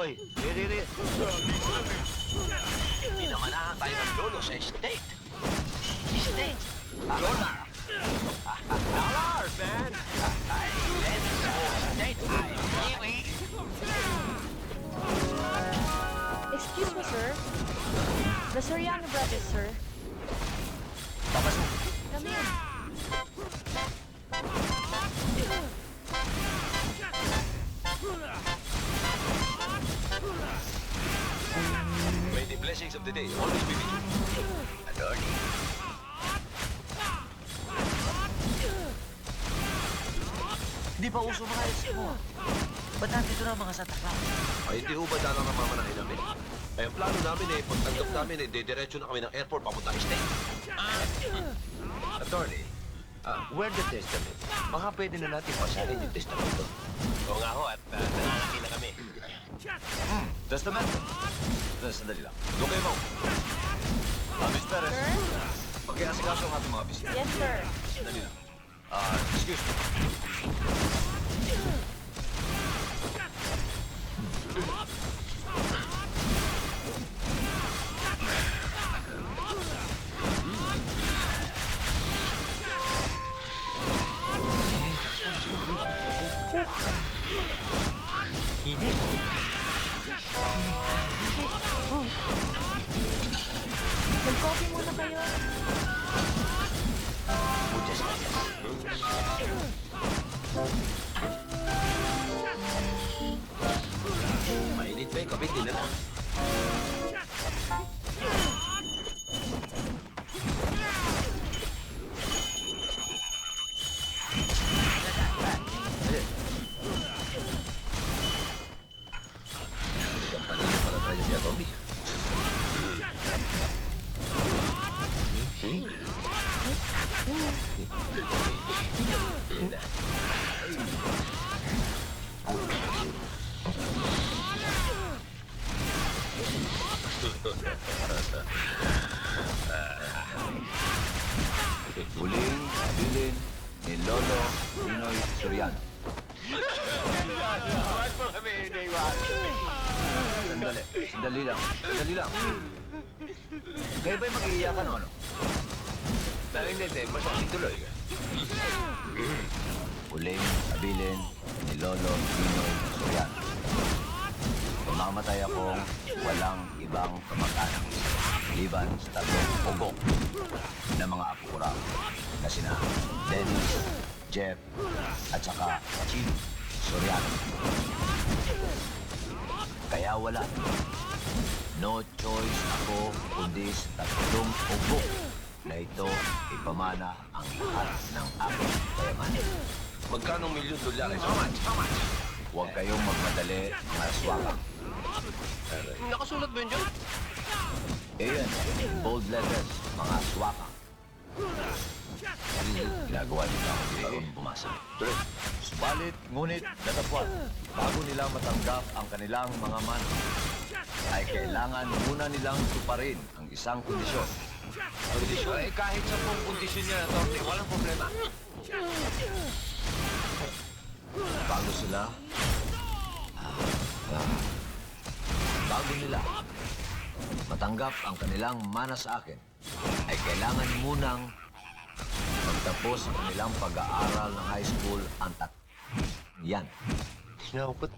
Oy, Riri. Pinamanahan tayo ng lolo sa estate. Estate? Lola. Dollars, man. Let's go. Estate. Excuse me, sir. The Soriano brothers, sir. Papasok. Come in. May the blessings of the day always be with you. Attorney. Hindi pa uso mga Eskimo. Ba't nandito na mga Santa Claus? Ay, hindi ho ba dalang ang mamanahin namin? Ay, ang plano namin eh, pagtanggap namin eh, didiretso na kami ng airport papunta estate. Attorney, where the testament? Baka pwede na natin pasarin yung testamento. Oo nga ho, at nananaki na kami. Testamento. Sandali lang. Doon kayo mo. Miss Perez. Sir? Pag-iasikaso ang ating mga bisita. Yes, sir. Sandali lang. Excuse me. Mag-coffee muna kayo. Muchas gracias. Mainit ba yung kapit nila? Kanina pala tayo siya, Tommy. Huling bilin ni Lolo Ninoy Soriano. Sandali lang. Kayo ba'y mag-iiyakan o ano? Hindi. Masakit tuloy. Huling abilin ni Lolo Ninoy Soriano. Mamamatay akong walang ibang kamag-anak liban sa tatlong ugok ng mga apo ko raw na sina Dennis, Jeff, at saka Chief Soriano. Kaya wala. No choice ako kundi sa tatlong ugok na ito ipamana ang lahat ng aking kayamanan. Magkano milyon dolyar? How much? Huwag kayong magmadali, mga aswang. Nakasulat ba yun dyan? Ayan, bold letters, mga aswang. Ginagawa nila ako baron bumasa. Subalit, ngunit, natapwat, bago nila matanggap ang kanilang mga man, ay kailangan muna nilang tuparin ang isang kondisyon. Kondisyon? Kahit sa pong kondisyon niya, Attorney, walang problema. Bago nila matanggap ang kanilang mana sa akin, ay kailangan munang magtapos ang kanilang pag-aaral ng high school ang Yan. Sinakot.